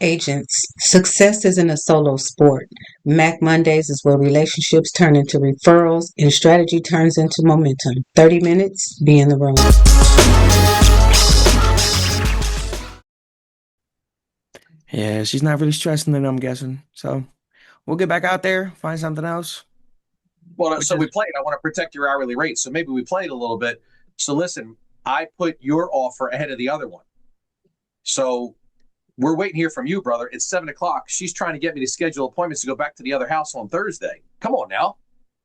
Agents, success isn't a solo sport. Mac Mondays is where relationships turn into referrals and strategy turns into momentum. 30 minutes, be in the room. Yeah, she's not really stressing it, I'm guessing. So we'll get back out there, find something else. Well, so we played. I want to protect your hourly rate. So maybe we played a little bit. So listen, I put your offer ahead of the other one. So we're waiting here from you, brother. It's 7:00. She's trying to get me to schedule appointments to go back to the other house on Thursday. Come on now.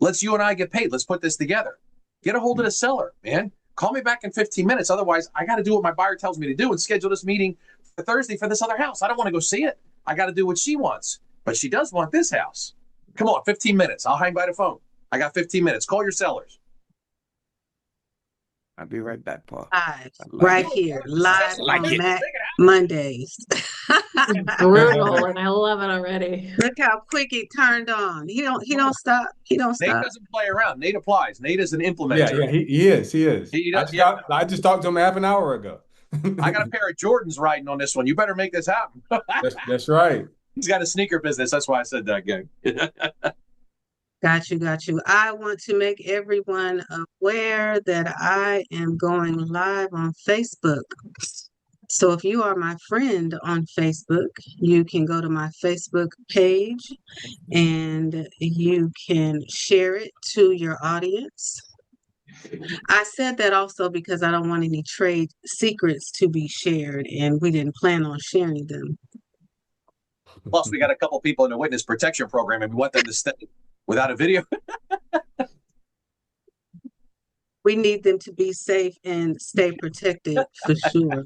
Let's you and I get paid. Let's put this together. Get a hold of the seller, man. Call me back in 15 minutes. Otherwise, I got to do what my buyer tells me to do and schedule this meeting for Thursday for this other house. I don't want to go see it. I got to do what she wants. But she does want this house. Come on, 15 minutes. I'll hang by the phone. I got 15 minutes. Call your sellers. I'll be right back, Paul. Right here, live on Mac Mondays. Brutal, and I love it already. Look how quick it turned on. He don't stop. He don't stop. Nate doesn't play around. Nate applies. Nate is an implementer. Yeah, he is. I just talked to him half an hour ago. I got a pair of Jordans riding on this one. You better make this happen. That's right. He's got a sneaker business. That's why I said that, gang. Got you. I want to make everyone aware that I am going live on Facebook. So if you are my friend on Facebook, you can go to my Facebook page and you can share it to your audience. I said that also because I don't want any trade secrets to be shared, and we didn't plan on sharing them. Plus, we got a couple people in the witness protection program, and we want them to stay without a video. We need them to be safe and stay protected for sure.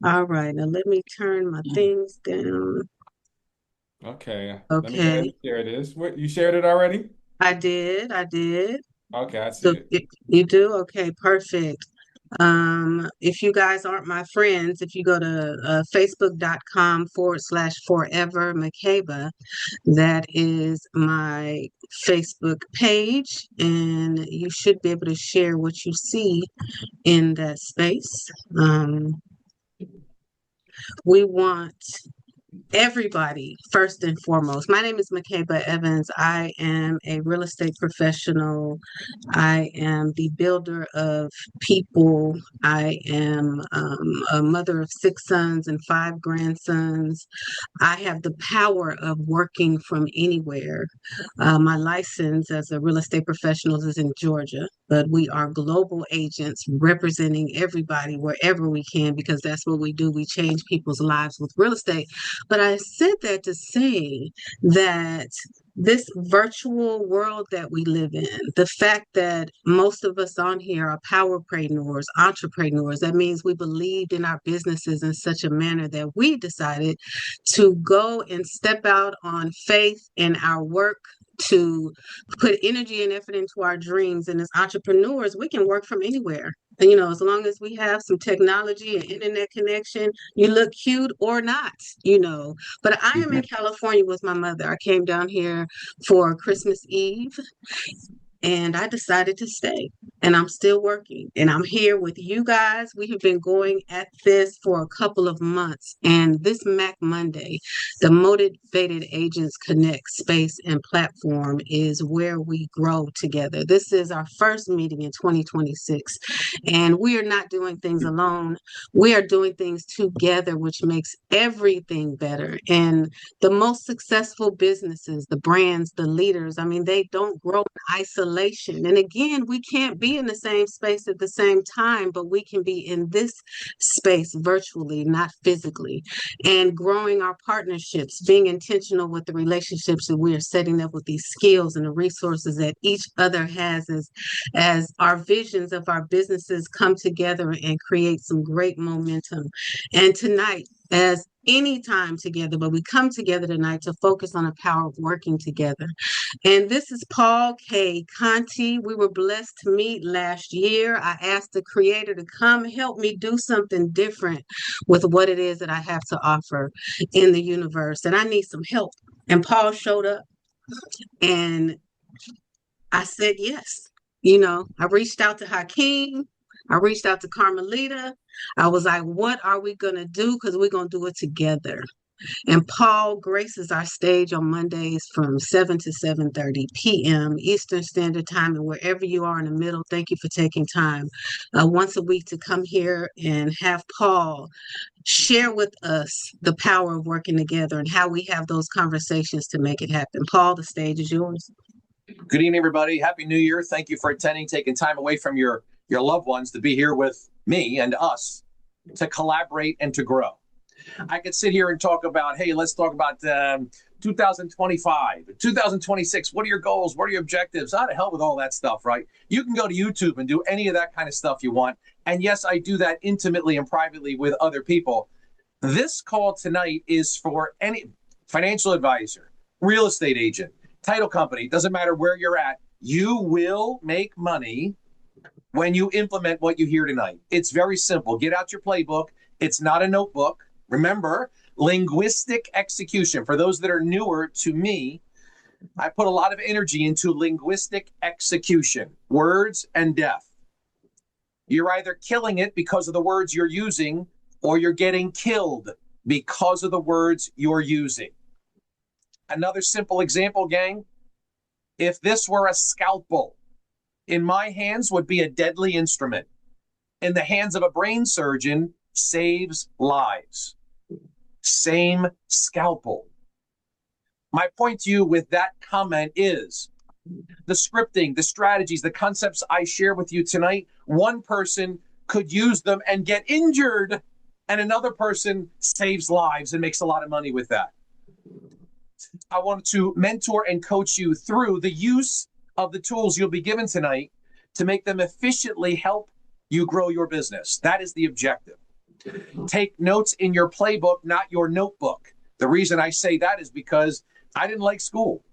All right, now let me turn my things down. Okay. Okay. Let me share this. What, you shared it already? I did. Okay, I see it. You do? Okay, perfect. If you guys aren't my friends, if you go to facebook.com/forever McCabe, that is my Facebook page, and you should be able to share what you see in that space. We want everybody, first and foremost. My name is McCabe Evans. I am a real estate professional. I am the builder of people. I am a mother of 6 sons and 5 grandsons. I have the power of working from anywhere. My license as a real estate professional is in Georgia, but we are global agents representing everybody wherever we can, because that's what we do. We change people's lives with real estate. But I said that to say that this virtual world that we live in, the fact that most of us on here are powerpreneurs, entrepreneurs, that means we believed in our businesses in such a manner that we decided to go and step out on faith in our work, to put energy and effort into our dreams. And as entrepreneurs, we can work from anywhere. And, as long as we have some technology and internet connection, you look cute or not, But I am in California with my mother. I came down here for Christmas Eve, and I decided to stay, and I'm still working, and I'm here with you guys. We have been going at this for a couple of months, and this Mac Monday, the Motivated Agents Connect space and platform, is where we grow together. This is our first meeting in 2026, and we are not doing things alone. We are doing things together, which makes everything better. And the most successful businesses, the brands, the leaders, they don't grow in isolation. And again, we can't be in the same space at the same time, but we can be in this space virtually, not physically, and growing our partnerships, being intentional with the relationships that we are setting up with these skills and the resources that each other has, as our visions of our businesses come together and create some great momentum. And tonight, as any time together, but we come together tonight to focus on the power of working together. And this is Paul K. Conti. We were blessed to meet last year. I asked the creator to come help me do something different with what it is that I have to offer in the universe. And I need some help. And Paul showed up, and I said yes. I reached out to Hakeem. I reached out to Carmelita. I was like, what are we going to do? Because we're going to do it together. And Paul graces our stage on Mondays from 7 to 7:30 p.m. Eastern Standard Time. And wherever you are in the middle, thank you for taking time once a week to come here and have Paul share with us the power of working together and how we have those conversations to make it happen. Paul, the stage is yours. Good evening, everybody. Happy New Year. Thank you for attending, taking time away from your loved ones to be here with me and us to collaborate and to grow. I could sit here and talk about, hey, let's talk about 2025, 2026. What are your goals? What are your objectives? How to hell with all that stuff, right? You can go to YouTube and do any of that kind of stuff you want. And yes, I do that intimately and privately with other people. This call tonight is for any financial advisor, real estate agent, title company. Doesn't matter where you're at. You will make money when you implement what you hear tonight. It's very simple. Get out your playbook. It's not a notebook. Remember, linguistic execution. For those that are newer to me, I put a lot of energy into linguistic execution, words and depth. You're either killing it because of the words you're using, or you're getting killed because of the words you're using. Another simple example, gang. If this were a scalpel, in my hands would be a deadly instrument. In the hands of a brain surgeon, saves lives. Same scalpel. My point to you with that comment is the scripting, the strategies, the concepts I share with you tonight, one person could use them and get injured, and another person saves lives and makes a lot of money with that. I want to mentor and coach you through the use of the tools you'll be given tonight to make them efficiently help you grow your business. That is the objective. Take notes in your playbook, not your notebook. The reason I say that is because I didn't like school.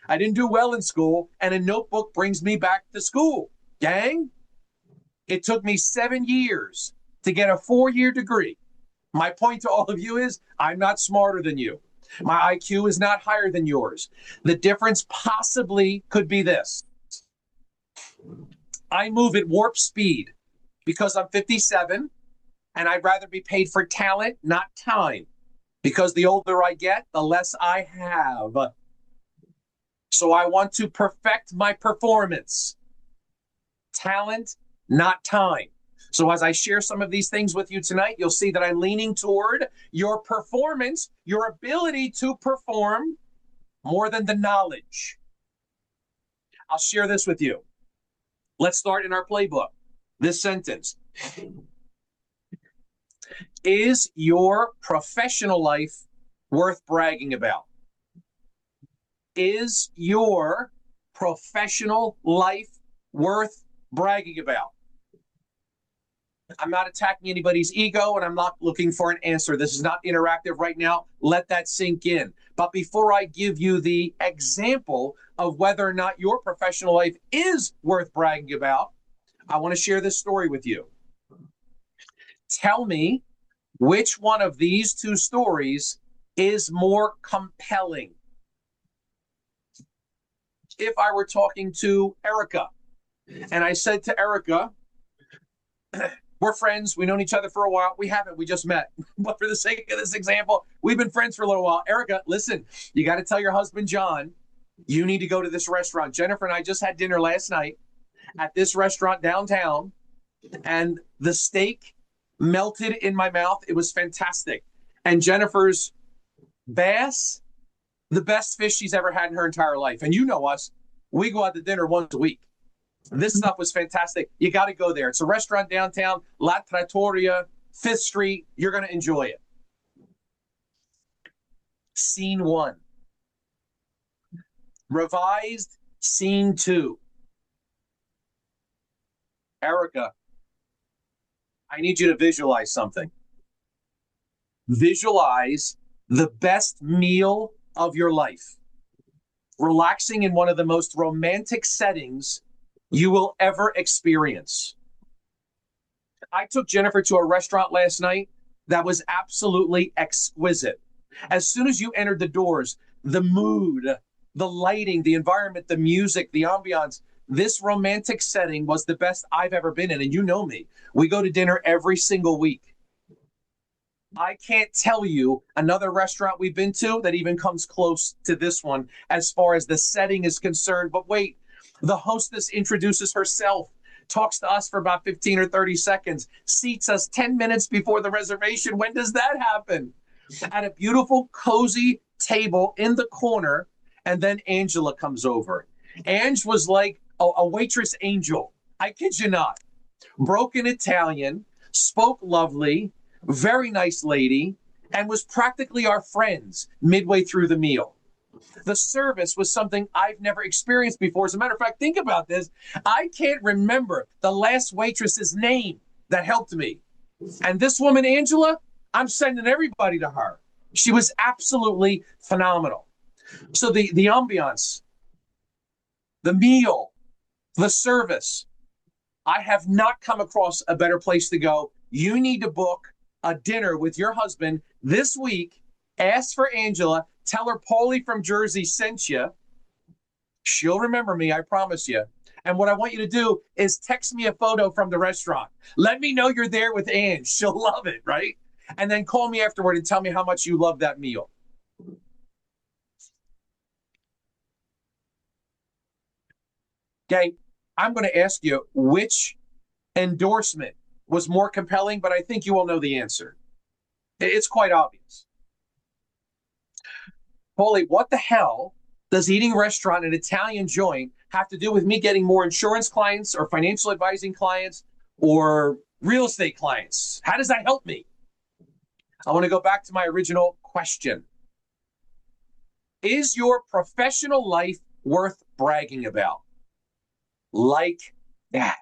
I didn't do well in school, and a notebook brings me back to school. Gang, it took me 7 years to get a 4-year degree. My point to all of you is I'm not smarter than you. My IQ is not higher than yours. The difference possibly could be this. I move at warp speed because I'm 57, and I'd rather be paid for talent, not time. Because the older I get, the less I have. So I want to perfect my performance. Talent, not time. So as I share some of these things with you tonight, you'll see that I'm leaning toward your performance, your ability to perform more than the knowledge. I'll share this with you. Let's start in our playbook. This sentence. Is your professional life worth bragging about? Is your professional life worth bragging about? I'm not attacking anybody's ego, and I'm not looking for an answer. This is not interactive right now. Let that sink in. But before I give you the example of whether or not your professional life is worth bragging about, I want to share this story with you. Tell me which one of these two stories is more compelling. If I were talking to Erica, and I said to Erica, we're friends, we've known each other for a while. We haven't, we just met. But for the sake of this example, we've been friends for a little while. Erica, listen, you got to tell your husband, John, you need to go to this restaurant. Jennifer and I just had dinner last night at this restaurant downtown, and the steak melted in my mouth. It was fantastic. And Jennifer's bass, the best fish she's ever had in her entire life. And you know us, we go out to dinner once a week. This stuff was fantastic. You got to go there. It's a restaurant downtown, La Trattoria, 5th Street. You're going to enjoy it. Scene 1. Revised scene 2. Erica, I need you to visualize something. Visualize the best meal of your life. Relaxing in one of the most romantic settings you will ever experience. I took Jennifer to a restaurant last night that was absolutely exquisite. As soon as you entered the doors, the mood, the lighting, the environment, the music, the ambiance, this romantic setting was the best I've ever been in. And you know me, we go to dinner every single week. I can't tell you another restaurant we've been to that even comes close to this one as far as the setting is concerned. But wait, the hostess introduces herself, talks to us for about 15 or 30 seconds, seats us 10 minutes before the reservation. When does that happen? At a beautiful, cozy table in the corner. And then Angela comes over. Ange was like a waitress angel. I kid you not. Broken Italian, spoke lovely, very nice lady, and was practically our friends midway through the meal. The service was something I've never experienced before. As a matter of fact, think about this. I can't remember the last waitress's name that helped me. And this woman, Angela, I'm sending everybody to her. She was absolutely phenomenal. So the ambiance, the meal, the service, I have not come across a better place to go. You need to book a dinner with your husband this week. Ask for Angela. Tell her Paulie from Jersey sent you. She'll remember me, I promise you. And what I want you to do is text me a photo from the restaurant. Let me know you're there with Ange. She'll love it, right? And then call me afterward and tell me how much you love that meal. Okay, I'm going to ask you which endorsement was more compelling, but I think you all know the answer. It's quite obvious. Paulie, what the hell does eating a restaurant, an Italian joint, have to do with me getting more insurance clients or financial advising clients or real estate clients? How does that help me? I want to go back to my original question. Is your professional life worth bragging about? Like that.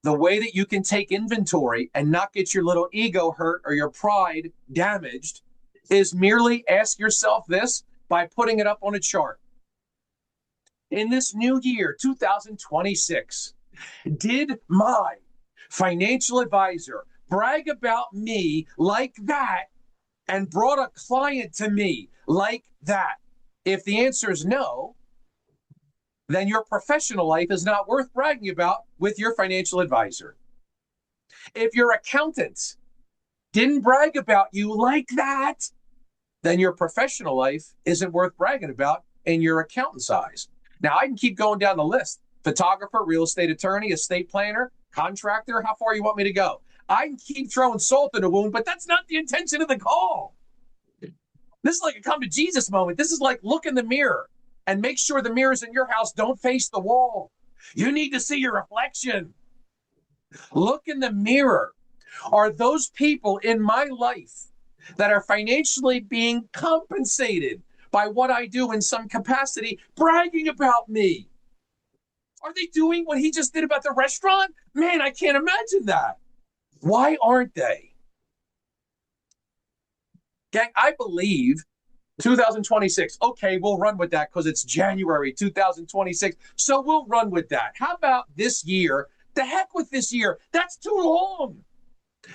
The way that you can take inventory and not get your little ego hurt or your pride damaged is merely ask yourself this by putting it up on a chart. In this new year, 2026, did my financial advisor brag about me like that and brought a client to me like that? If the answer is no, then your professional life is not worth bragging about with your financial advisor. If your accountant didn't brag about you like that, then your professional life isn't worth bragging about in your accountant's eyes. Now, I can keep going down the list. Photographer, real estate attorney, estate planner, contractor, how far you want me to go? I can keep throwing salt in the wound, but that's not the intention of the call. This is like a come to Jesus moment. This is like look in the mirror and make sure the mirrors in your house don't face the wall. You need to see your reflection. Look in the mirror. Are those people in my life that are financially being compensated by what I do in some capacity bragging about me? Are they doing what he just did about the restaurant? Man, I can't imagine that. Why aren't they? Gang, I believe 2026. Okay, we'll run with that because it's January 2026. So we'll run with that. How about this year? The heck with this year. That's too long.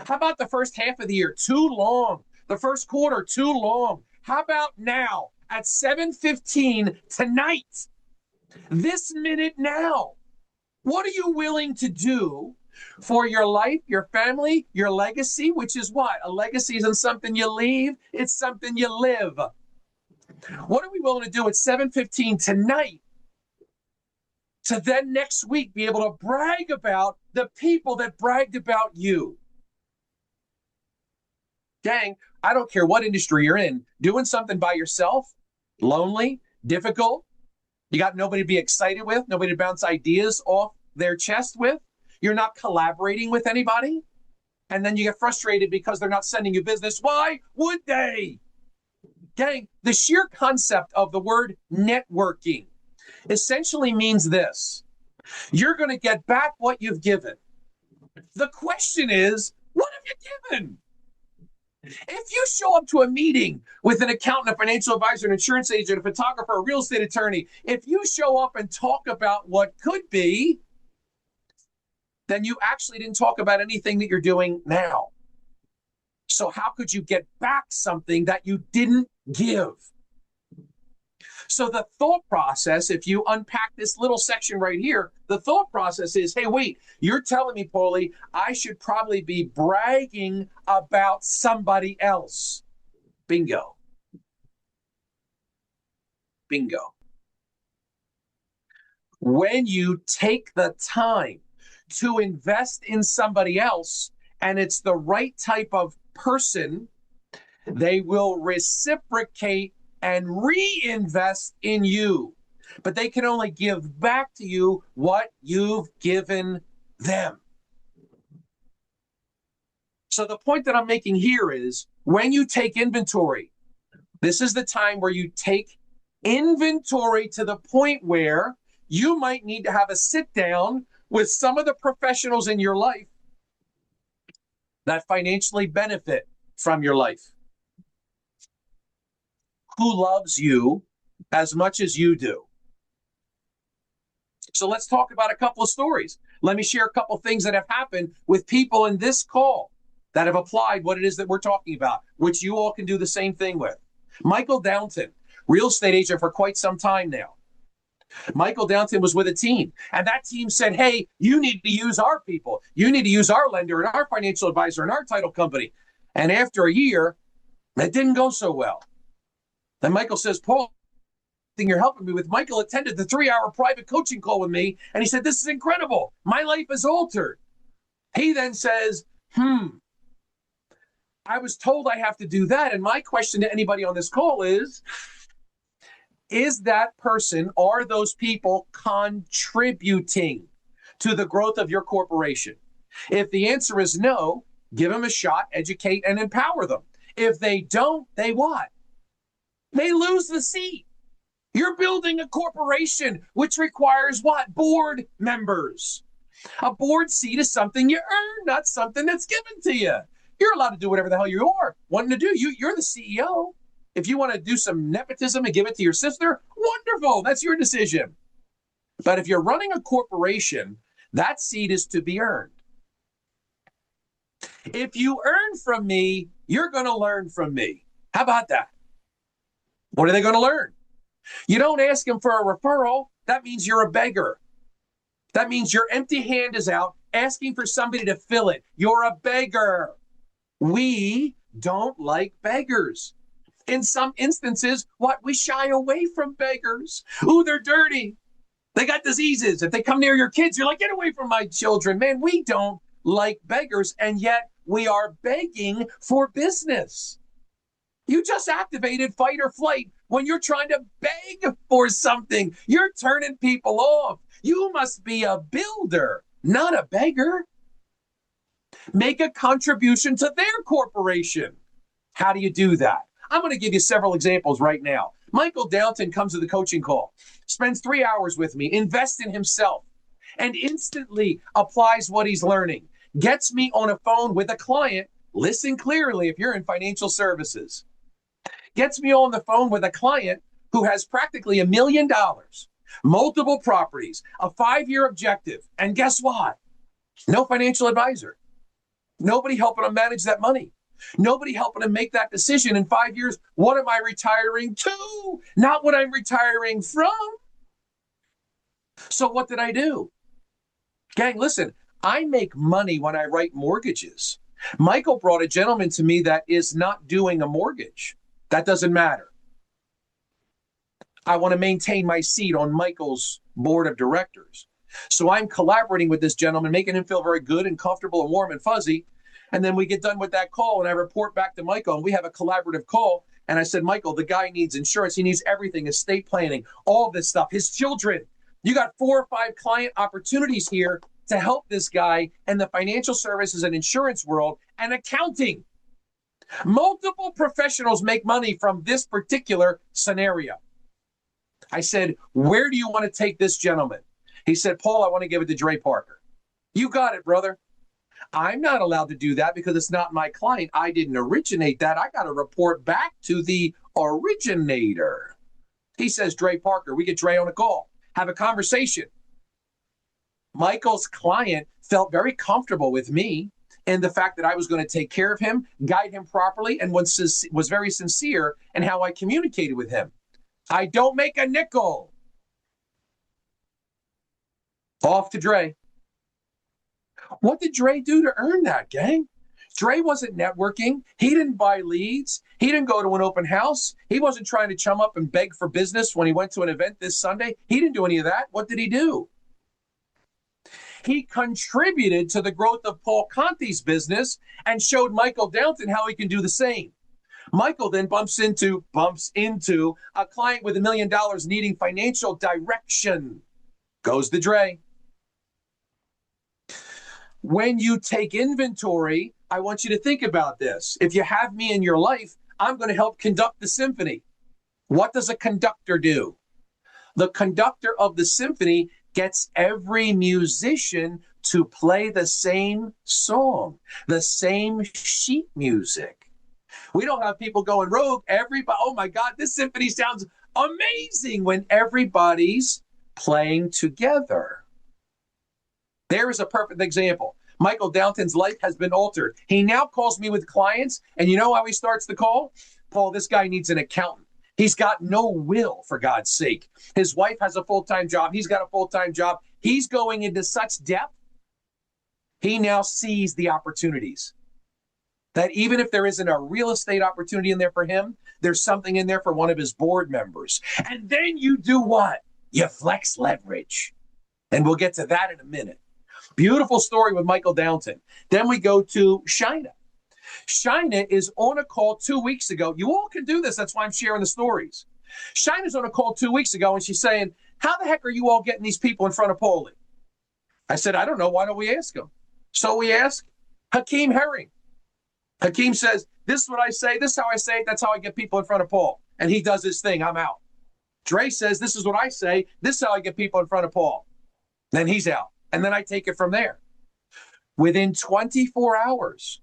How about the first half of the year? Too long. The first quarter, too long. How about now at 7:15 tonight? This minute now. What are you willing to do for your life, your family, your legacy, which is what? A legacy isn't something you leave. It's something you live. What are we willing to do at 7:15 tonight to then next week be able to brag about the people that bragged about you? Gang, I don't care what industry you're in, doing something by yourself, lonely, difficult, you got nobody to be excited with, nobody to bounce ideas off their chest with, you're not collaborating with anybody, and then you get frustrated because they're not sending you business. Why would they? Gang, the sheer concept of the word networking essentially means this. You're going to get back what you've given. The question is, what have you given? If you show up to a meeting with an accountant, a financial advisor, an insurance agent, a photographer, a real estate attorney, if you show up and talk about what could be, then you actually didn't talk about anything that you're doing now. So how could you get back something that you didn't give? So the thought process, if you unpack this little section right here, the thought process is, hey, wait, you're telling me, Paulie, I should probably be bragging about somebody else. Bingo. Bingo. When you take the time to invest in somebody else, and it's the right type of person, they will reciprocate and reinvest in you. But they can only give back to you what you've given them. So the point that I'm making here is when you take inventory, this is the time where you take inventory to the point where you might need to have a sit down with some of the professionals in your life that financially benefit from your life, who loves you as much as you do. So let's talk about a couple of stories. Let me share a couple of things that have happened with people in this call that have applied what it is that we're talking about, which you all can do the same thing with. Michael Downton, real estate agent for quite some time now. Michael Downton was with a team, and that team said, hey, you need to use our people. You need to use our lender and our financial advisor and our title company. And after a year, that didn't go so well. Then Michael says, Paul, thing you're helping me with. Michael attended the 3-hour private coaching call with me, and he said, this is incredible. My life is altered. He then says, I was told I have to do that. And my question to anybody on this call is that person, are those people contributing to the growth of your corporation? If the answer is no, give them a shot, educate, and empower them. If they don't, they what? They lose the seat. You're building a corporation, which requires what? Board members. A board seat is something you earn, not something that's given to you. You're allowed to do whatever the hell you are wanting to do. You're the CEO. If you want to do some nepotism and give it to your sister, wonderful. That's your decision. But if you're running a corporation, that seat is to be earned. If you earn from me, you're going to learn from me. How about that? What are they going to learn? You don't ask them for a referral. That means you're a beggar. That means your empty hand is out asking for somebody to fill it. You're a beggar. We don't like beggars. In some instances, we shy away from beggars. Ooh, they're dirty. They got diseases. If they come near your kids, you're like, get away from my children. Man, we don't like beggars, and yet we are begging for business. You just activated fight or flight when you're trying to beg for something. You're turning people off. You must be a builder, not a beggar. Make a contribution to their corporation. How do you do that? I'm going to give you several examples right now. Michael Downton comes to the coaching call, spends 3 hours with me, invests in himself, and instantly applies what he's learning. Gets me on a phone with a client. Listen clearly if you're in financial services. Gets me on the phone with a client who has practically $1 million, multiple properties, a 5-year objective. And guess what? No financial advisor. Nobody helping him manage that money. Nobody helping him make that decision in 5 years. What am I retiring to? Not what I'm retiring from. So what did I do? Gang, listen, I make money when I write mortgages. Michael brought a gentleman to me that is not doing a mortgage. That doesn't matter. I want to maintain my seat on Michael's board of directors. So I'm collaborating with this gentleman, making him feel very good and comfortable and warm and fuzzy. And then we get done with that call and I report back to Michael and we have a collaborative call. And I said, Michael, the guy needs insurance. He needs everything, estate planning, all this stuff, his children. You got 4 or 5 client opportunities here to help this guy in the financial services and insurance world and accounting. Multiple professionals make money from this particular scenario. I said, where do you want to take this gentleman? He said, Paul, I want to give it to Dre Parker. You got it, brother. I'm not allowed to do that because it's not my client. I didn't originate that. I got to report back to the originator. He says, Dre Parker. We get Dre on a call, have a conversation. Michael's client felt very comfortable with me and the fact that I was going to take care of him, guide him properly, and was very sincere in how I communicated with him. I don't make a nickel. Off to Dre. What did Dre do to earn that, gang? Dre wasn't networking. He didn't buy leads. He didn't go to an open house. He wasn't trying to chum up and beg for business when he went to an event this Sunday. He didn't do any of that. What did he do? He contributed to the growth of Paul Conti's business and showed Michael Downton how he can do the same. Michael then bumps into a client with $1 million needing financial direction. Goes to Dre. When you take inventory, I want you to think about this. If you have me in your life, I'm going to help conduct the symphony. What does a conductor do? The conductor of the symphony gets every musician to play the same song, the same sheet music. We don't have people going rogue. Everybody, oh my God, this symphony sounds amazing when everybody's playing together. There is a perfect example. Michael Downton's life has been altered. He now calls me with clients, and you know how he starts the call? Paul, this guy needs an accountant. He's got no will, for God's sake. His wife has a full-time job. He's got a full-time job. He's going into such depth. He now sees the opportunities. That even if there isn't a real estate opportunity in there for him, there's something in there for one of his board members. And then you do what? You flex leverage. And we'll get to that in a minute. Beautiful story with Michael Downton. Then we go to Shina. Shina is on a call 2 weeks ago. You all can do this. That's why I'm sharing the stories. Shina's on a call 2 weeks ago, and she's saying, how the heck are you all getting these people in front of Paulie? I said, I don't know. Why don't we ask him? So we ask Hakeem Herring. Hakeem says, this is what I say. This is how I say it. That's how I get people in front of Paul. And he does his thing. I'm out. Dre says, this is what I say. This is how I get people in front of Paul. Then he's out. And then I take it from there. Within 24 hours,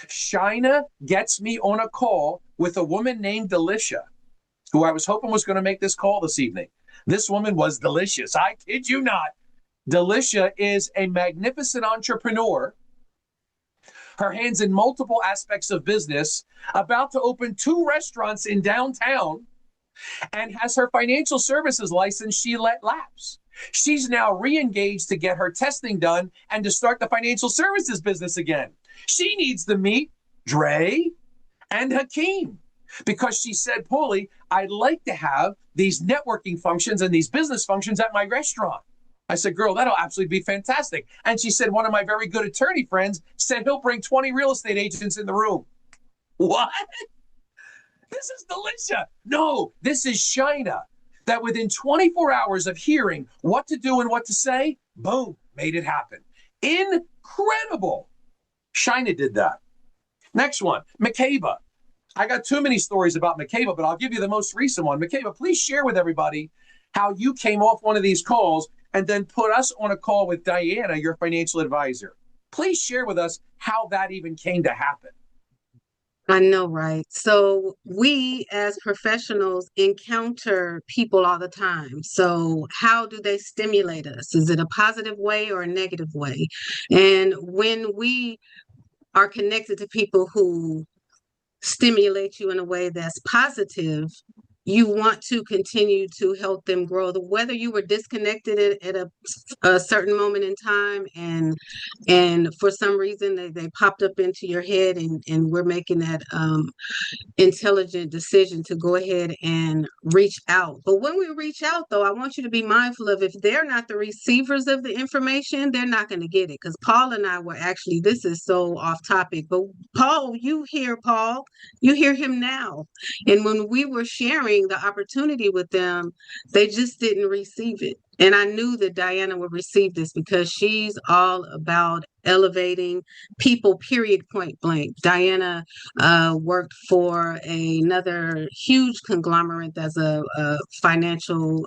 Shina gets me on a call with a woman named Delicia, who I was hoping was going to make this call this evening. This woman was delicious. I kid you not. Delicia is a magnificent entrepreneur. Her hands in multiple aspects of business, about to open 2 restaurants in downtown, and has her financial services license she let lapse. She's now re-engaged to get her testing done and to start the financial services business again. She needs to meet Dre and Hakeem because she said, Paulie, I'd like to have these networking functions and these business functions at my restaurant. I said, girl, that'll absolutely be fantastic. And she said, one of my very good attorney friends said he'll bring 20 real estate agents in the room. What? This is Delicia. No, this is Shina. That within 24 hours of hearing what to do and what to say, boom, made it happen. Incredible. Shina did that. Next one, McCabe. I got too many stories about McCabe, but I'll give you the most recent one. McCabe, please share with everybody how you came off one of these calls and then put us on a call with Diana, your financial advisor. Please share with us how that even came to happen. I know, right? So we as professionals encounter people all the time. So how do they stimulate us? Is it a positive way or a negative way? And when we are connected to people who stimulate you in a way that's positive, you want to continue to help them grow. Whether you were disconnected at a certain moment in time and for some reason they popped up into your head and we're making that intelligent decision to go ahead and reach out. But when we reach out, though, I want you to be mindful of if they're not the receivers of the information, they're not going to get it. Because Paul and I were actually, this is so off topic, but Paul, you hear him now. And when we were sharing the opportunity with them, they just didn't receive it. And I knew that Diana would receive this because she's all about elevating people, period, point blank. Diana worked for another huge conglomerate that's a financial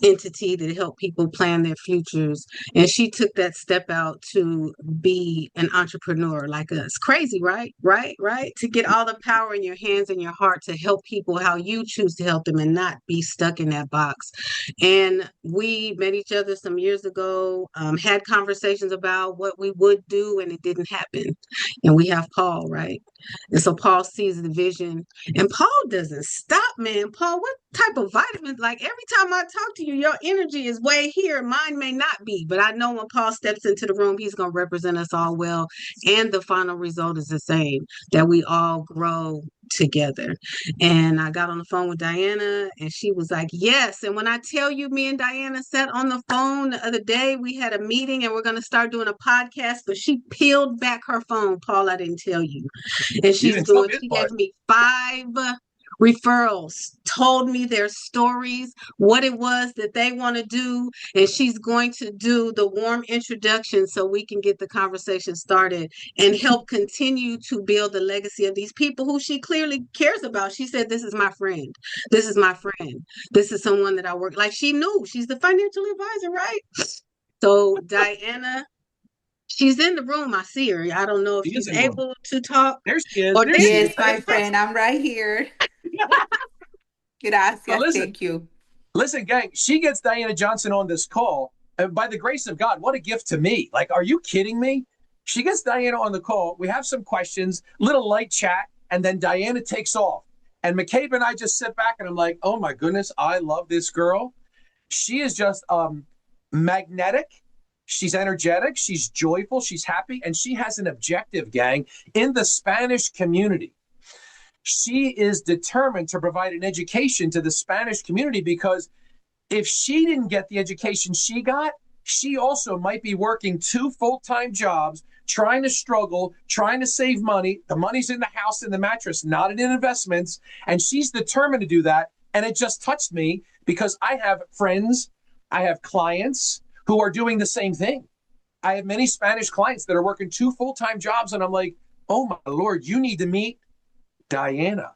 entity that helped people plan their futures. And she took that step out to be an entrepreneur like us. Crazy, right? Right? To get all the power in your hands and your heart to help people how you choose to help them and not be stuck in that box. And we met each other some years ago, had conversations about what what we would do and it didn't happen. And we have Paul, right? And so Paul sees the vision and Paul doesn't stop, man. Paul, what type of vitamins? Like every time I talk to you, your energy is way here. Mine may not be, but I know when Paul steps into the room, he's going to represent us all well. And the final result is the same, that we all grow together. And I got on the phone with Diana and she was like, yes. And when I tell you, me and Diana sat on the phone the other day, we had a meeting and we're going to start doing a podcast, but she peeled back her phone. Paul, I didn't tell you. And she gave me 5 referrals, told me their stories, what it was that they want to do, and she's going to do the warm introduction so we can get the conversation started and help continue to build the legacy of these people who she clearly cares about. She said, this is my friend. This is my friend. This is someone that I work, like she knew. She's the financial advisor, right? So Diana, she's in the room. I see her. I don't know if she's able to talk. There she is. Yes, my friend. I'm right here. Gracias. So thank you. Listen, gang, she gets Diana Johnson on this call. And by the grace of God, what a gift to me. Like, are you kidding me? She gets Diana on the call. We have some questions, little light chat, and then Diana takes off. And McCabe and I just sit back and I'm like, oh my goodness, I love this girl. She is just magnetic. She's energetic. She's joyful. She's happy. And she has an objective, gang, in the Spanish community. She is determined to provide an education to the Spanish community because if she didn't get the education she got, she also might be working 2 full-time jobs, trying to struggle, trying to save money. The money's in the house, in the mattress, not in investments. And she's determined to do that. And it just touched me because I have friends, I have clients who are doing the same thing. I have many Spanish clients that are working 2 full-time jobs. And I'm like, oh my Lord, you need to meet Diana.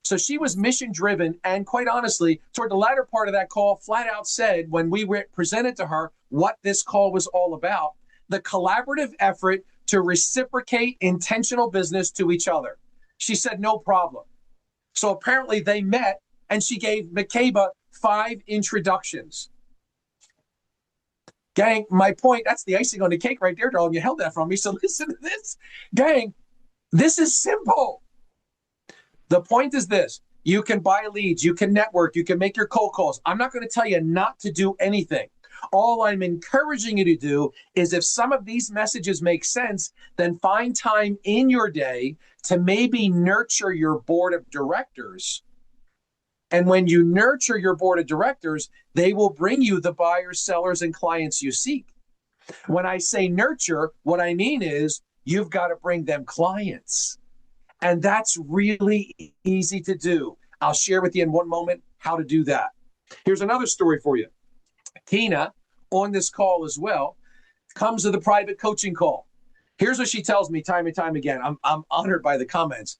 So she was mission driven. And quite honestly, toward the latter part of that call, flat out said, when we presented to her what this call was all about, the collaborative effort to reciprocate intentional business to each other. She said, no problem. So apparently they met and she gave McCabe 5 introductions. Gang, my point, that's the icing on the cake right there, darling. You held that from me. So listen to this. Gang, this is simple. The point is this. You can buy leads. You can network. You can make your cold calls. I'm not going to tell you not to do anything. All I'm encouraging you to do is if some of these messages make sense, then find time in your day to maybe nurture your board of directors. And when you nurture your board of directors, they will bring you the buyers, sellers, and clients you seek. When I say nurture, what I mean is you've got to bring them clients. And that's really easy to do. I'll share with you in one moment how to do that. Here's another story for you. Tina, on this call as well, comes to the private coaching call. Here's what she tells me time and time again. I'm honored by the comments.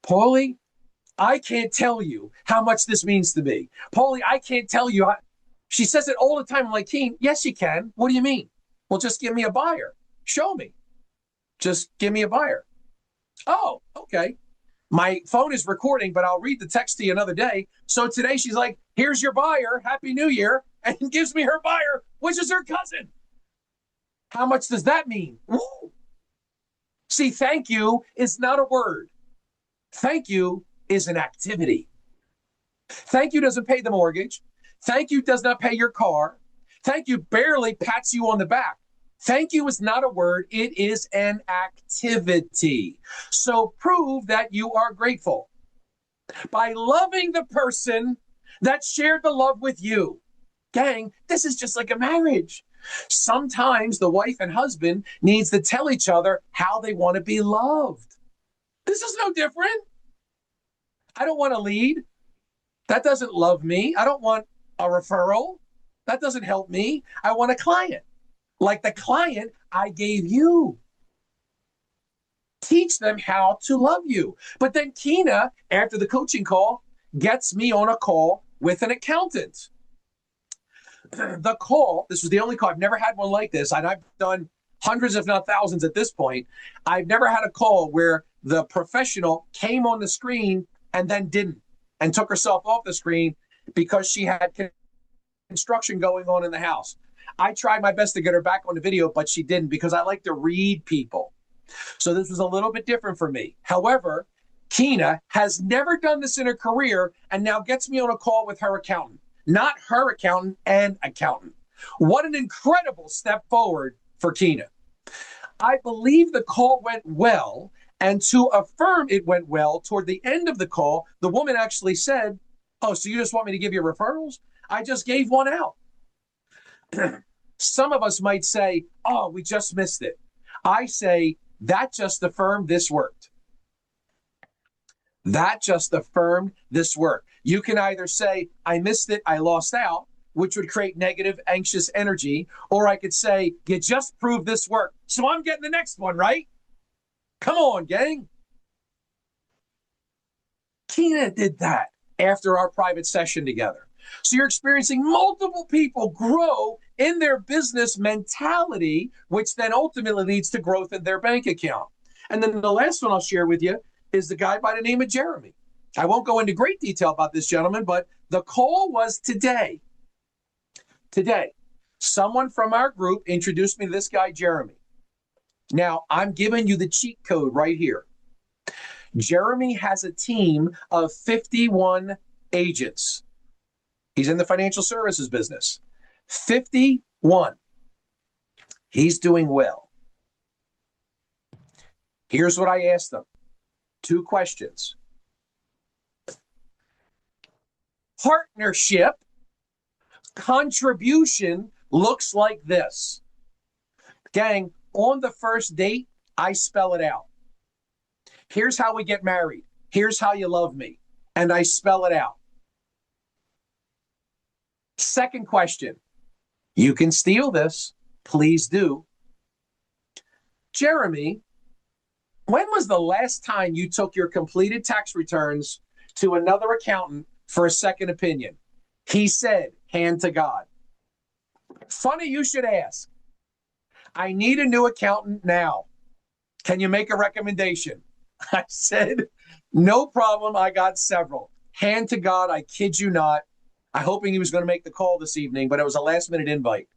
Paulie, I can't tell you how much this means to me. Paulie, I can't tell you. She says it all the time. I'm like, Teen, yes, you can. What do you mean? Well, just give me a buyer. Show me. Just give me a buyer. Oh, okay. My phone is recording, but I'll read the text to you another day. So today she's like, here's your buyer. Happy New Year. And gives me her buyer, which is her cousin. How much does that mean? Woo. See, thank you is not a word. Thank you is an activity. Thank you doesn't pay the mortgage. Thank you does not pay your car. Thank you barely pats you on the back. Thank you is not a word. It is an activity. So prove that you are grateful by loving the person that shared the love with you. Gang, this is just like a marriage. Sometimes the wife and husband needs to tell each other how they want to be loved. This is no different. I don't want a lead. That doesn't love me. I don't want a referral. That doesn't help me. I want a client. Like the client I gave you. Teach them how to love you. But then Tina, after the coaching call, gets me on a call with an accountant. The call, this was the only call, I've never had one like this, and I've done hundreds, if not thousands at this point. I've never had a call where the professional came on the screen and then didn't, and took herself off the screen because she had construction going on in the house. I tried my best to get her back on the video, but she didn't because I like to read people. So this was a little bit different for me. However, Keena has never done this in her career and now gets me on a call with her accountant. Not her accountant, an accountant. What an incredible step forward for Keena. I believe the call went well, and to affirm it went well, toward the end of the call, the woman actually said, "Oh, so you just want me to give you referrals? I just gave one out." Some of us might say, "Oh, we just missed it." I say, that just affirmed this worked. That just affirmed this work. You can either say, I missed it, I lost out, which would create negative, anxious energy, or I could say, you just proved this work, so I'm getting the next one, right? Come on, gang. Keena did that after our private session together. So you're experiencing multiple people grow in their business mentality, which then ultimately leads to growth in their bank account. And then the last one I'll share with you is the guy by the name of Jeremy. I won't go into great detail about this gentleman, but the call was today. Today, someone from our group introduced me to this guy, Jeremy. Now, I'm giving you the cheat code right here. Jeremy has a team of 51 agents. He's in the financial services business. 51. He's doing well. Here's what I asked him. 2 questions. Partnership contribution looks like this. Gang, on the first date, I spell it out. Here's how we get married. Here's how you love me. And I spell it out. Second question. You can steal this. Please do. Jeremy, when was the last time you took your completed tax returns to another accountant for a second opinion? He said, hand to God. Funny you should ask. I need a new accountant now. Can you make a recommendation? I said, no problem. I got several. Hand to God. I kid you not. I hoping he was going to make the call this evening, but it was a last minute invite.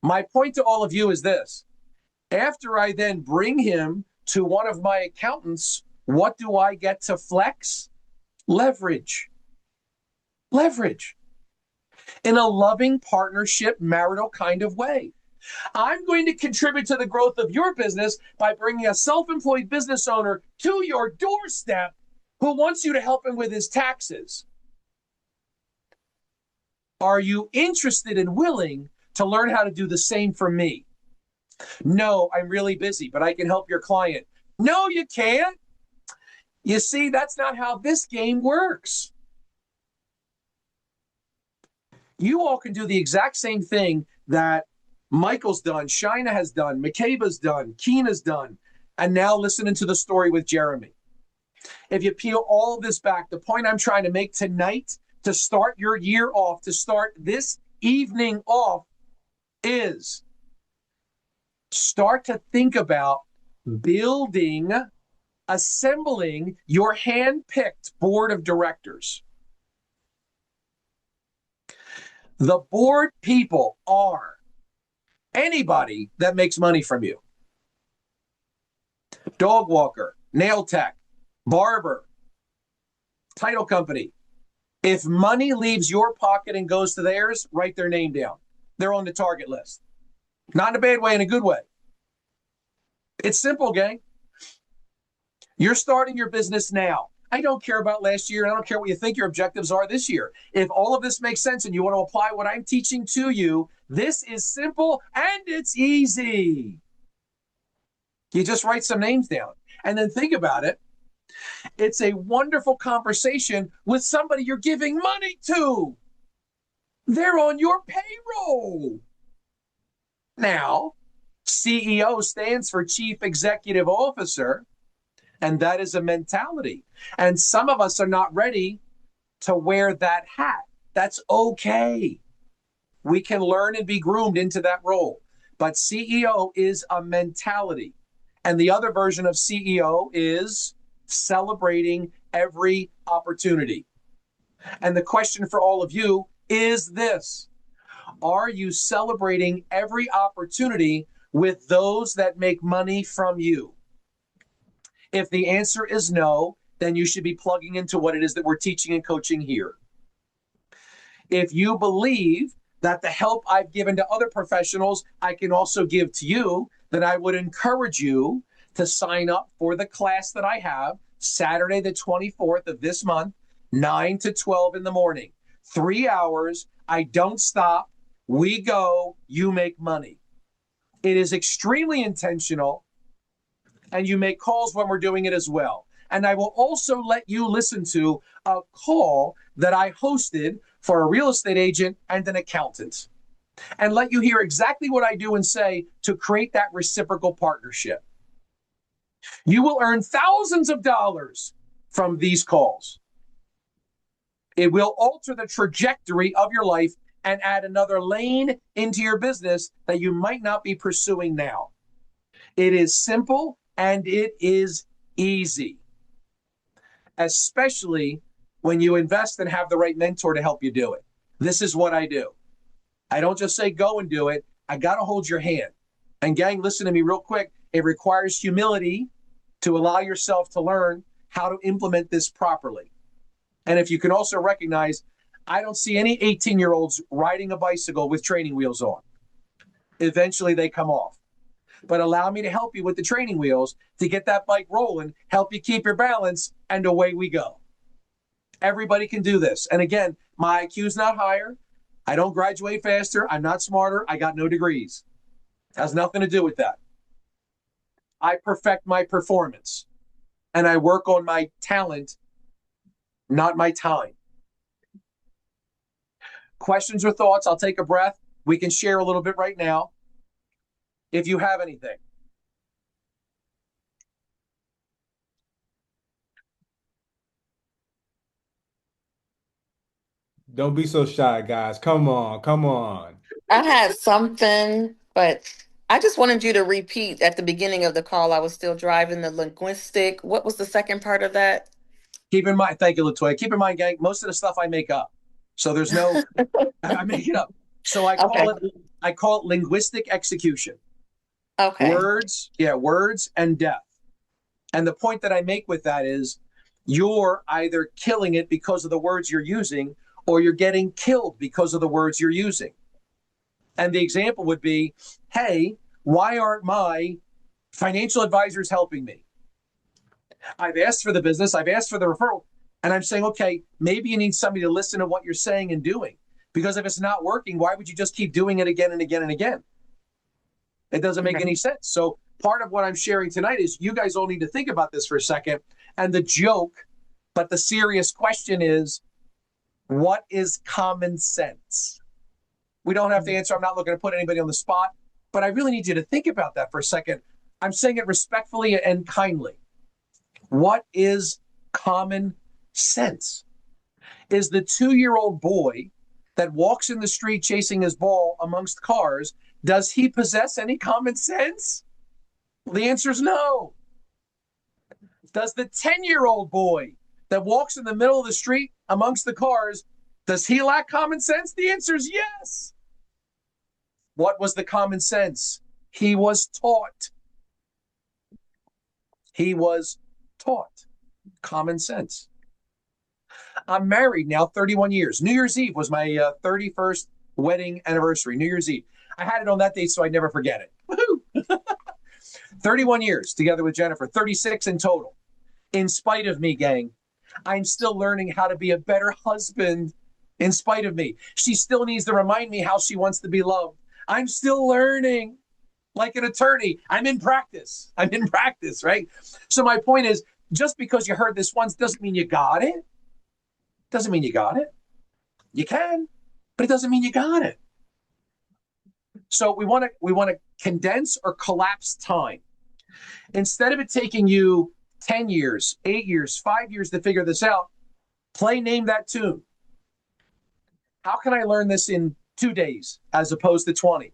My point to all of you is this. After I then bring him to one of my accountants, what do I get to flex? Leverage. Leverage. In a loving partnership, marital kind of way. I'm going to contribute to the growth of your business by bringing a self-employed business owner to your doorstep who wants you to help him with his taxes. Are you interested and willing to learn how to do the same for me? No, I'm really busy, but I can help your client. No, you can't. You see, that's not how this game works. You all can do the exact same thing that Michael's done, Shina has done, Makaba's done, Keena's done, and now listening to the story with Jeremy. If you peel all of this back, the point I'm trying to make tonight to start your year off, to start this evening off, is start to think about building, assembling your hand-picked board of directors. The board people are anybody that makes money from you. Dog walker, nail tech, barber, title company. If money leaves your pocket and goes to theirs, write their name down. They're on the target list. Not in a bad way, in a good way. It's simple, gang. You're starting your business now. I don't care about last year. I don't care what you think your objectives are this year. If all of this makes sense and you want to apply what I'm teaching to you, this is simple and it's easy. You just write some names down and then think about it. It's a wonderful conversation with somebody you're giving money to. They're on your payroll. Now, CEO stands for Chief Executive Officer, and that is a mentality. And some of us are not ready to wear that hat. That's okay. We can learn and be groomed into that role. But CEO is a mentality. And the other version of CEO is celebrating every opportunity. And the question for all of you is this. Are you celebrating every opportunity with those that make money from you? If the answer is no, then you should be plugging into what it is that we're teaching and coaching here. If you believe that the help I've given to other professionals, I can also give to you, then I would encourage you to sign up for the class that I have Saturday, the 24th of this month, 9 to 12 in the morning. 3 hours. I don't stop. We go. You make money. It is extremely intentional, and you make calls when we're doing it as well. And I will also let you listen to a call that I hosted for a real estate agent and an accountant, and let you hear exactly what I do and say to create that reciprocal partnership. You will earn thousands of dollars from these calls. It will alter the trajectory of your life and add another lane into your business that you might not be pursuing now. It is simple and it is easy, especially when you invest and have the right mentor to help you do it. This is what I do. I don't just say go and do it. I got to hold your hand. And gang, listen to me real quick. It requires humility to allow yourself to learn how to implement this properly. And if you can also recognize, I don't see any 18-year-olds riding a bicycle with training wheels on. Eventually they come off. But allow me to help you with the training wheels to get that bike rolling, help you keep your balance, and away we go. Everybody can do this. And again, my IQ is not higher. I don't graduate faster. I'm not smarter. I got no degrees. It has nothing to do with that. I perfect my performance, and I work on my talent, not my time. Questions or thoughts? I'll take a breath. We can share a little bit right now if you have anything. Don't be so shy, guys. Come on, come on. I had something, but I just wanted you to repeat at the beginning of the call. I was still driving the linguistic. What was the second part of that? Keep in mind, thank you, LaToya. Keep in mind, gang, most of the stuff I make up. So there's no, I make it up. So I call it linguistic execution. Okay. Words and depth. And the point that I make with that is you're either killing it because of the words you're using, or you're getting killed because of the words you're using. And the example would be, hey, why aren't my financial advisors helping me? I've asked for the business, I've asked for the referral, and I'm saying, okay, maybe you need somebody to listen to what you're saying and doing. Because if it's not working, why would you just keep doing it again and again and again? It doesn't make any sense. So part of what I'm sharing tonight is you guys all need to think about this for a second. And the joke, but the serious question is, what is common sense? We don't have to answer. I'm not looking to put anybody on the spot, but I really need you to think about that for a second. I'm saying it respectfully and kindly. What is common sense? Is the 2-year-old boy that walks in the street chasing his ball amongst cars, does he possess any common sense? Well, the answer is no. Does the 10-year-old boy that walks in the middle of the street amongst the cars, does he lack common sense? The answer is yes. What was the common sense? He was taught. He was taught common sense. I'm married now 31 years. New Year's Eve was my 31st wedding anniversary, New Year's Eve. I had it on that date so I'd never forget it. Woohoo! 31 years together with Jennifer, 36 in total. In spite of me, gang, I'm still learning how to be a better husband in spite of me. She still needs to remind me how she wants to be loved. I'm still learning like an attorney. I'm in practice, right? So my point is, just because you heard this once doesn't mean you got it. Doesn't mean you got it. You can, but it doesn't mean you got it. So we want to condense or collapse time. Instead of it taking you 10 years, 8 years, 5 years to figure this out, play Name That Tune. How can I learn this in 2 days as opposed to 20?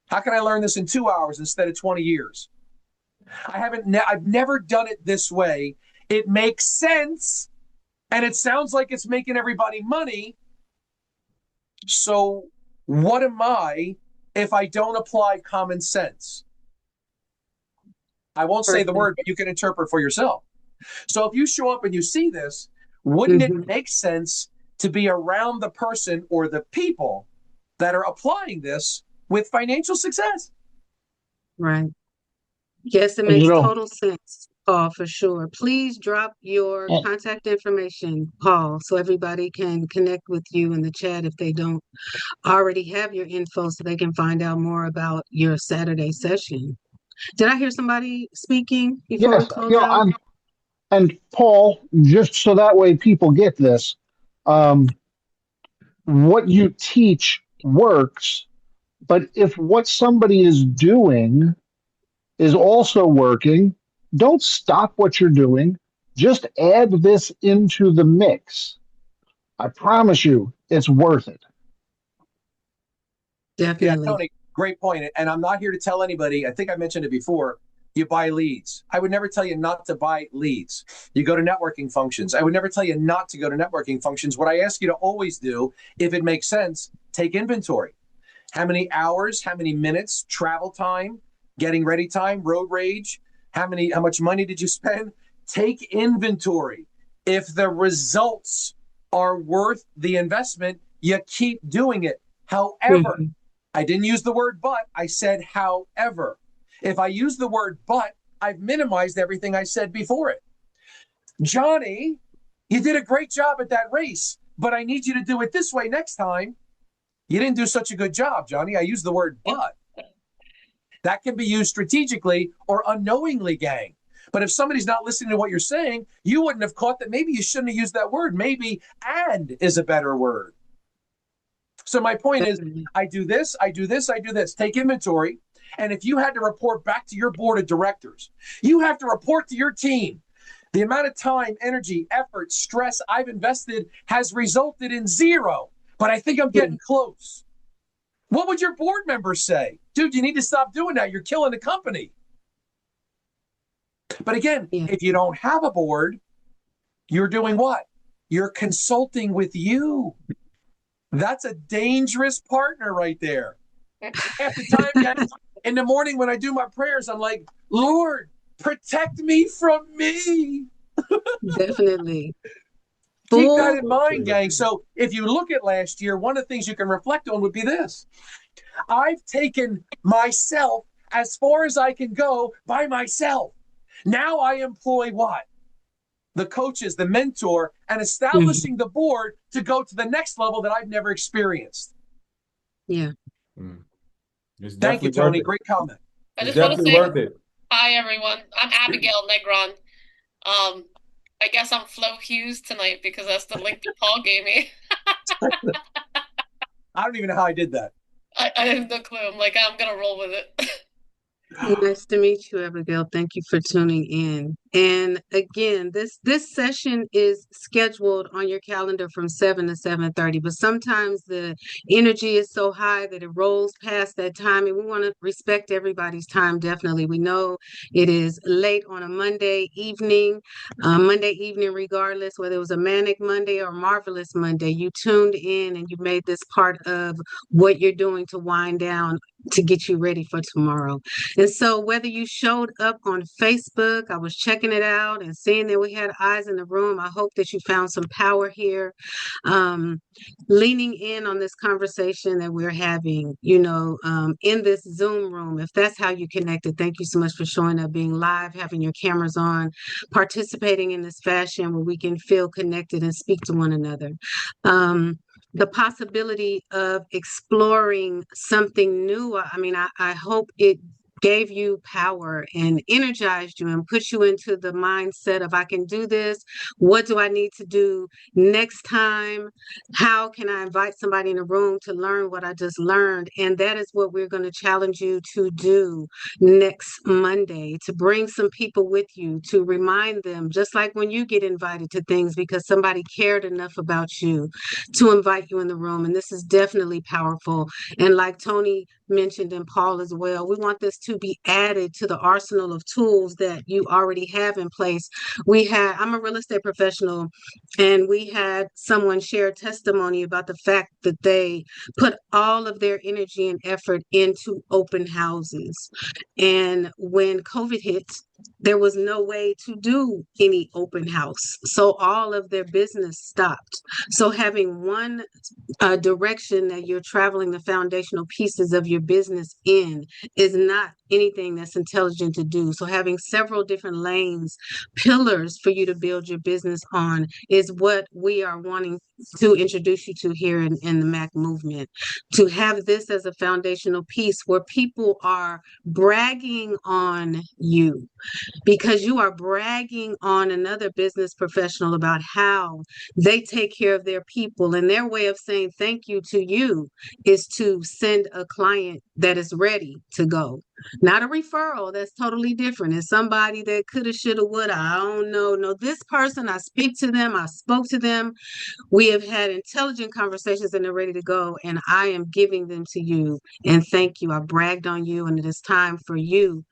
How can I learn this in 2 hours instead of 20 years? I've never done it this way. It makes sense, and it sounds like it's making everybody money. So What am I if I don't apply common sense? I won't say the word, but you can interpret for yourself. So if you show up and you see this, wouldn't it make sense to be around the person or the people that are applying this with financial success? Right. Yes, it makes total sense, Paul, for sure. Please drop your contact information, Paul, so everybody can connect with you in the chat if they don't already have your info so they can find out more about your Saturday session. Did I hear somebody speaking before we close out? And Paul, just so that way people get this, what you teach works, but if what somebody is doing is also working, don't stop what you're doing. Just add this into the mix. I promise you, it's worth it. Definitely. Yeah, Tony, great point. And I'm not here to tell anybody, I think I mentioned it before, you buy leads. I would never tell you not to buy leads. You go to networking functions. I would never tell you not to go to networking functions. What I ask you to always do, if it makes sense, take inventory. How many hours, how many minutes, travel time, getting ready time, road rage, how much money did you spend? Take inventory. If the results are worth the investment, you keep doing it. However, I didn't use the word but, I said however. If I use the word but, I've minimized everything I said before it. Johnny, you did a great job at that race, but I need you to do it this way next time. You didn't do such a good job, Johnny. I used the word but. That can be used strategically or unknowingly, gang. But if somebody's not listening to what you're saying, you wouldn't have caught that maybe you shouldn't have used that word. Maybe and is a better word. So my point is, I do this, I do this, I do this. Take inventory. And if you had to report back to your board of directors, you have to report to your team. The amount of time, energy, effort, stress I've invested has resulted in 0. But I think I'm getting close. What would your board members say? Dude, you need to stop doing that. You're killing the company. But again, if you don't have a board, you're doing what? You're consulting with you. That's a dangerous partner right there. Half the time, guys, in the morning when I do my prayers, I'm like, Lord, protect me from me. Definitely. Keep that in mind, gang. So if you look at last year, one of the things you can reflect on would be this. I've taken myself as far as I can go by myself. Now I employ what? The coaches, the mentor, and establishing the board to go to the next level that I've never experienced. Yeah. Thank you, Tony. Great comment. I just want to say, hi, everyone. I'm Abigail Negron. I guess I'm Flo Hughes tonight because that's the link that Paul gave me. I don't even know how I did that. I have no clue. I'm like, I'm going to roll with it. Nice to meet you, Abigail. Thank you for tuning in. And again, this session is scheduled on your calendar from 7 to 7:30, but sometimes the energy is so high that it rolls past that time, and we want to respect everybody's time, definitely. We know it is late on a Monday evening, regardless, whether it was a manic Monday or marvelous Monday, you tuned in and you made this part of what you're doing to wind down to get you ready for tomorrow. And so whether you showed up on Facebook, I was checking it out and seeing that we had eyes in the room. I hope that you found some power here, leaning in on this conversation that we're having, in this Zoom room. If that's how you connected, thank you so much for showing up, being live, having your cameras on, participating in this fashion where we can feel connected and speak to one another. The possibility of exploring something new. I hope it gave you power and energized you and put you into the mindset of, I can do this. What do I need to do next time? How can I invite somebody in the room to learn what I just learned? And that is what we're going to challenge you to do next Monday, to bring some people with you, to remind them, just like when you get invited to things because somebody cared enough about you to invite you in the room. And this is definitely powerful. And like Tony mentioned and Paul as well. We want this to be added to the arsenal of tools that you already have in place. I'm a real estate professional, and we had someone share testimony about the fact that they put all of their energy and effort into open houses. And when COVID hit, there was no way to do any open house. So all of their business stopped. So having one direction that you're traveling the foundational pieces of your business in is not anything that's intelligent to do. So having several different lanes, pillars for you to build your business on is what we are wanting to introduce you to here in the MAC movement. To have this as a foundational piece where people are bragging on you, because you are bragging on another business professional about how they take care of their people. And their way of saying thank you to you is to send a client that is ready to go. Not a referral, that's totally different. It's somebody that coulda, shoulda, woulda, I don't know. No, this person, I speak to them, I spoke to them. We have had intelligent conversations and they're ready to go. And I am giving them to you. And thank you. I bragged on you, and it is time for you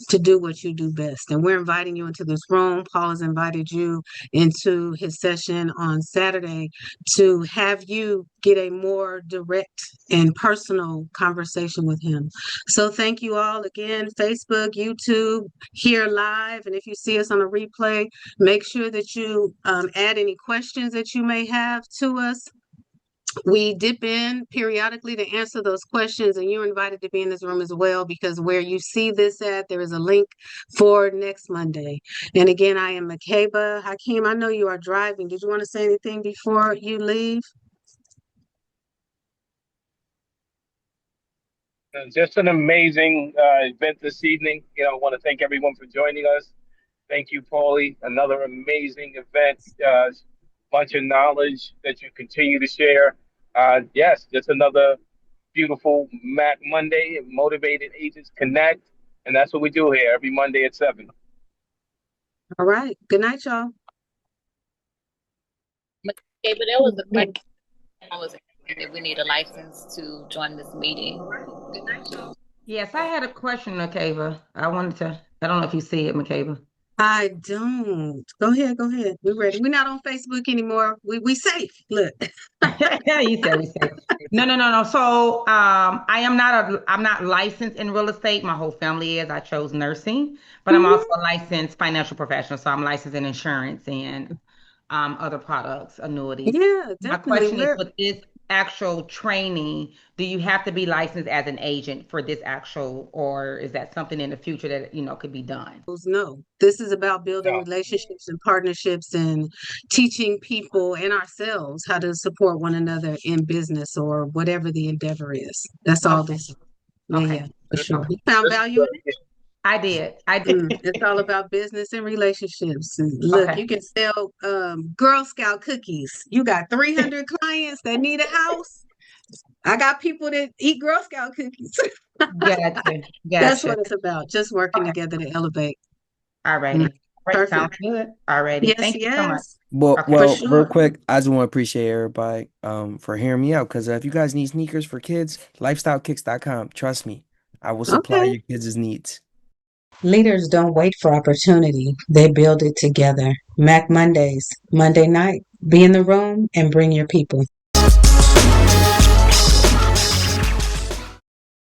to do what you do best. And we're inviting you into this room. Paul has invited you into his session on Saturday to have you get a more direct and personal conversation with him. So thank you all again, Facebook, YouTube, here live. And if you see us on a replay, make sure that you add any questions that you may have to us. We dip in periodically to answer those questions, and you're invited to be in this room as well, because where you see this at, there is a link for next Monday. And again, I am Makeba. Hakeem, I know you are driving. Did you want to say anything before you leave? Just an amazing event this evening. I want to thank everyone for joining us. Thank you, Paulie. Another amazing event. Bunch of knowledge that you continue to share. Yes, just another beautiful Mac Monday. Motivated Agents Connect. And that's what we do here every Monday at 7. All right. Good night, y'all. Okay, but there was a question. I was asking if we need a license to join this meeting. Yes, I had a question, Makeba. I don't know if you see it, Makeba. I don't. Go ahead. We're ready. We're not on Facebook anymore. We safe. Look. You said we safe. No. So I'm not licensed in real estate. My whole family is. I chose nursing, but I'm also a licensed financial professional. So I'm licensed in insurance and other products, annuities. Yeah, definitely. My question is, with this actual training, do you have to be licensed as an agent for this or is that something in the future that could be done? No, this is about building relationships and partnerships and teaching people and ourselves how to support one another in business or whatever the endeavor is. That's all this. Yeah, for sure. You found value in it? I did. It's all about business and relationships. And look, you can sell Girl Scout cookies. You got 300 clients that need a house. I got people that eat Girl Scout cookies. Gotcha. That's what it's about. Just working together to elevate. Alrighty. Perfect. Sounds good. Alrighty. Yes, Thank you so much. Well, real quick, I just want to appreciate everybody for hearing me out, because if you guys need sneakers for kids, lifestylekicks.com. Trust me, I will supply your kids' needs. Leaders don't wait for opportunity. They build it together. Mac Mondays, Monday night. Be in the room and bring your people.